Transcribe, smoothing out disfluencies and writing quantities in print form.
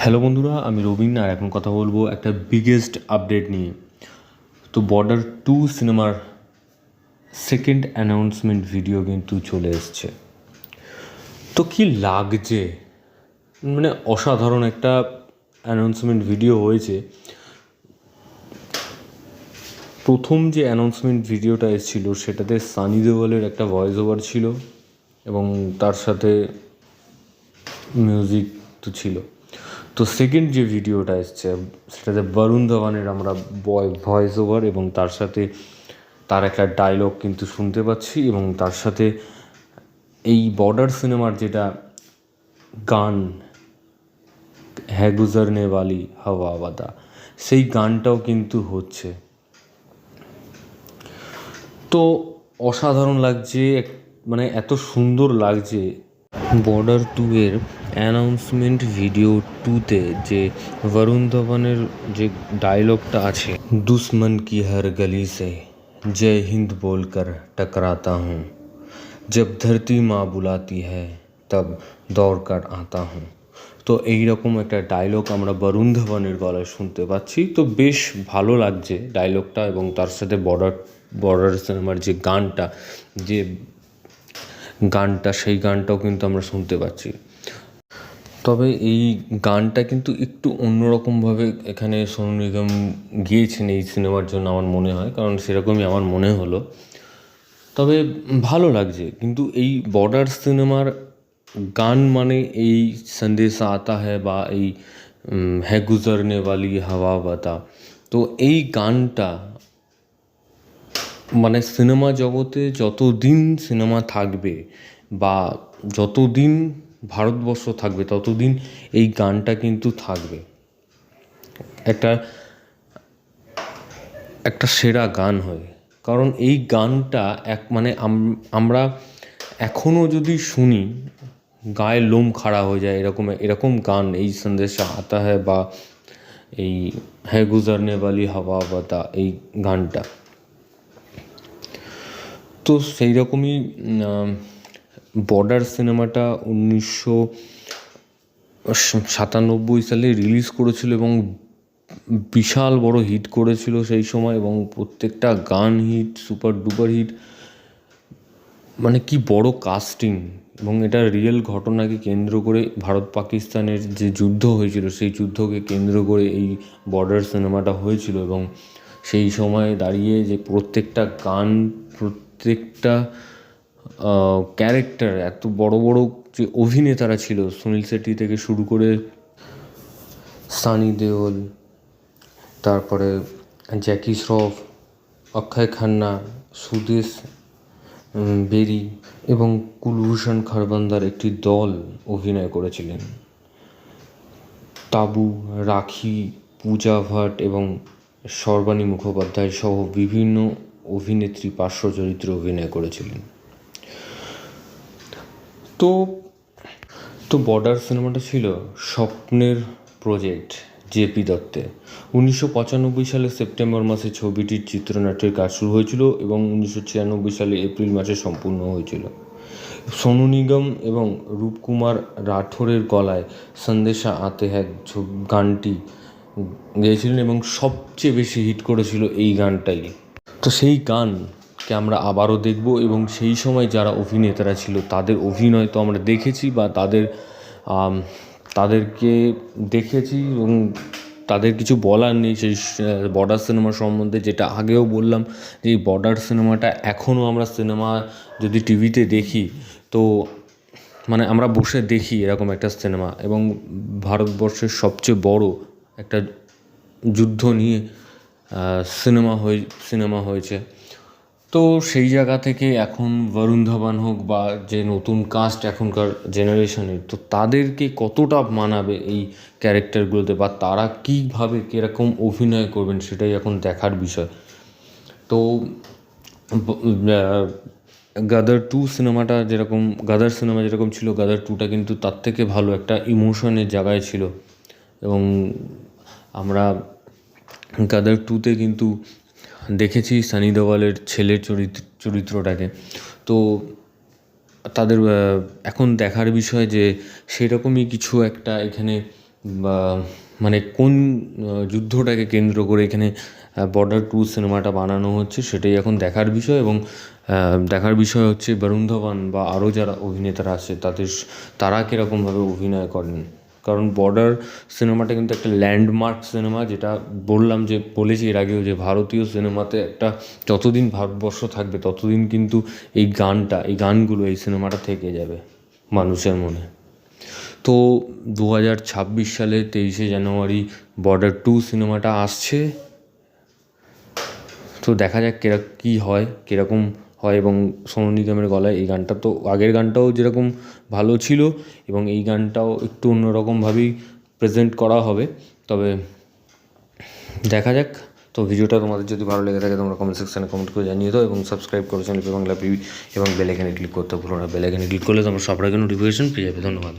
Hello বন্ধুরা, আমি রবিন আর এখন কথা বলবো একটা বিগেস্ট আপডেট নিয়ে। তো বর্ডার 2 সিনেমার সেকেন্ড অ্যানাউন্সমেন্ট ভিডিও কিন্তু চলে এসছে। তো কি লাগছে, মানে অসাধারণ একটা অ্যানাউন্সমেন্ট ভিডিও হয়েছে। প্রথম যে অ্যানাউন্সমেন্ট ভিডিওটা এসেছিলো সেটাতে সানি দেওয়ালের একটা ভয়েস ওভার ছিল এবং তার সাথে মিউজিক তো ছিল। তো সেকেন্ড যে ভিডিওটা এসছে সেটাতে বরুণ ধাওয়ানের আমরা ভয়েস ওভার এবং তার সাথে তার একটা ডায়লগ কিন্তু শুনতে পাচ্ছি এবং তার সাথে এই বর্ডার সিনেমার যেটা গান হ্যায় গুজরনে ওয়ালি হাওয়া বাদা, সেই গানটাও কিন্তু হচ্ছে। তো অসাধারণ লাগছে, মানে এত সুন্দর লাগছে। বর্ডার 2 এর অ্যানাউন্সমেন্ট ভিডিও 2তে যে বরুণ ধাওয়ানের যে ডায়লগটা আছে, দুশ্মন কি হর গলি সে জয় হিন্দ बोलकर टकराता हूँ, जब धरती माँ बुलाती है तब दौड़ कर आता हूँ। তো এইরকম একটা ডায়লগ আমরা বরুণ ধাওয়ানের গলায় শুনতে পাচ্ছি। তো বেশ ভালো লাগছে ডায়লগটা এবং তার সাথে বর্ডার সিনেমার যে গানটা সেই গানটাও কিন্তু আমরা শুনতে পাচ্ছি। তবে এই গানটা কিন্তু একটু অন্যরকমভাবে এখানে সোনু নিগম গিয়েছেন এই সিনেমার জন্য আমার মনে হয়, কারণ সেরকমই আমার মনে হলো। তবে ভালো লাগছে। কিন্তু এই বর্ডার সিনেমার গান মানে এই সন্দেশা আতা হ্যায় বা এই হ্যায় গুজরনে ওয়ালি হাওয়া বাতা, তো এই গানটা মানে সিনেমা জগতে যতদিন সিনেমা থাকবে বা যতদিন ভারতবর্ষ থাকবে ততদিন এই গানটা কিন্তু থাকবে। একটা সেরা গান হয়, কারণ এই গানটা মানে আমরা এখনও যদি শুনি গায়ে লোম খাড়া হয়ে যায়। এরকম গান এই সন্দেশা আতা হ্যায় বা এই হ্যায় গুজরনে ওয়ালি হাওয়া বাতা, এই গানটা তো সেই রকমই। বর্ডার সিনেমাটা 1997 সালে রিলিজ করেছিল এবং বিশাল বড় হিট করেছিল সেই সময় এবং প্রত্যেকটা গান হিট, সুপার ডুপার হিট, মানে কি বড় কাস্টিং। এবং এটা রিয়েল ঘটনাকে কেন্দ্র করে ভারত পাকিস্তানের যে যুদ্ধ হয়েছিল সেই যুদ্ধকে কেন্দ্র করে এই বর্ডার সিনেমাটা হয়েছিল। এবং সেই সময় দাঁড়িয়ে যে প্রত্যেকটা গান, প্রত্যেকটা ক্যারেক্টার, এত বড় বড় যে অভিনেতারা ছিল, সুনীল শেট্টি থেকে শুরু করে সানি দেওল, তারপরে জ্যাকি শ্রফ, অক্ষয় খান্না, সুদেশ বেরি এবং কুলভূষণ খরবন্দার একটি দল অভিনয় করেছিলেন। তাবু, রাখি, পূজা ভাট এবং সর্বাণী মুখোপাধ্যায় সহ বিভিন্ন অভিনেত্রী পার্শ্ব চরিত্রে অভিনয় করেছিলেন। তো বর্ডার সিনেমাটা ছিল স্বপ্নের প্রজেক্ট জেপি দত্তের। 1995 সালে সেপ্টেম্বর মাসে ছবিটির চিত্রনাট্যের কাজ শুরু হয়েছিল এবং 1996 সালে এপ্রিল মাসে সম্পূর্ণ হয়েছিল। সোনু নিগম এবং রূপকুমার রাঠোরের গলায় সন্দেশা আতে হ্যায় গানটি গেয়েছিলেন এবং সবচেয়ে বেশি হিট করেছিল এই গানটাই। তো সেই গানকে আমরা আবারও দেখব এবং সেই সময় যারা অভিনেতারা ছিল তাদের অভিনয় তো আমরা দেখেছি বা তাদেরকে দেখেছি এবং তাদের কিছু বলার নেই সেই বর্ডার সিনেমা সম্বন্ধে। যেটা আগেও বললাম যে এই বর্ডার সিনেমাটা এখনও আমরা সিনেমা যদি টিভিতে দেখি তো মানে আমরা বসে দেখি এরকম একটা সিনেমা, এবং ভারতবর্ষের সবচেয়ে বড় একটা যুদ্ধ নিয়ে সিনেমা হয়েছে। তো সেই জায়গা থেকে এখন বরুণ ধাওয়ান হোক বা যে নতুন কাস্ট এখনকার জেনারেশনের, তো তাদেরকে কতটা মানাবে এই ক্যারেক্টারগুলোতে বা তারা কীভাবে কীরকম অভিনয় করবেন সেটাই এখন দেখার বিষয়। তো গাদার সিনেমা যেরকম ছিল, গাদার 2টা কিন্তু তার থেকে ভালো একটা ইমোশনের জায়গায় ছিল। এবং আমরা গাদার 2তে কিন্তু দেখেছি সানি দেওয়ালের ছেলের চরিত্রটাকে। তো তাদের এখন দেখার বিষয় যে সেরকমই কিছু একটা এখানে বা মানে কোন যুদ্ধটাকে কেন্দ্র করে এখানে বর্ডার 2 সিনেমাটা বানানো হচ্ছে সেটাই এখন দেখার বিষয়। এবং দেখার বিষয় হচ্ছে বরুণ ধাওয়ান বা আরও যারা অভিনেতারা আছে তারা কীরকমভাবে অভিনয় করেন। কারণ বর্ডার সিনেমাটা কিন্তু একটা ল্যান্ডমার্ক সিনেমা, যেটা বলেছি এর আগেও যে ভারতীয় সিনেমাতে একটা যতদিন ভারতবর্ষ থাকবে ততদিন কিন্তু এই গানগুলো এই সিনেমাটা থেকে যাবে মানুষের মনে। তো 2026 সালে 23শে জানুয়ারি বর্ডার 2 সিনেমাটা আসছে। তো দেখা যাক কীরকম হয়। এবং সোনু নিগমের গলায় এই গানটা, তো আগের গানটাও যেরকম ভালো ছিল এবং এই গানটাও একটু অন্যরকমভাবেই প্রেজেন্ট করা হবে। তবে দেখা যাক। তো ভিডিওটা তোমাদের যদি ভালো লেগে থাকে তোমরা কমেন্ট সেকশানে কমেন্ট করে জানিয়ে দাও এবং সাবস্ক্রাইব করো চ্যানেল বাংলা পিভি এবং বেল আইকনে ক্লিক করতে ভুলো না। বেল আইকনে ক্লিক করলে তোমরা সবার আগে নোটিফিকেশন পেয়ে যাবে। ধন্যবাদ।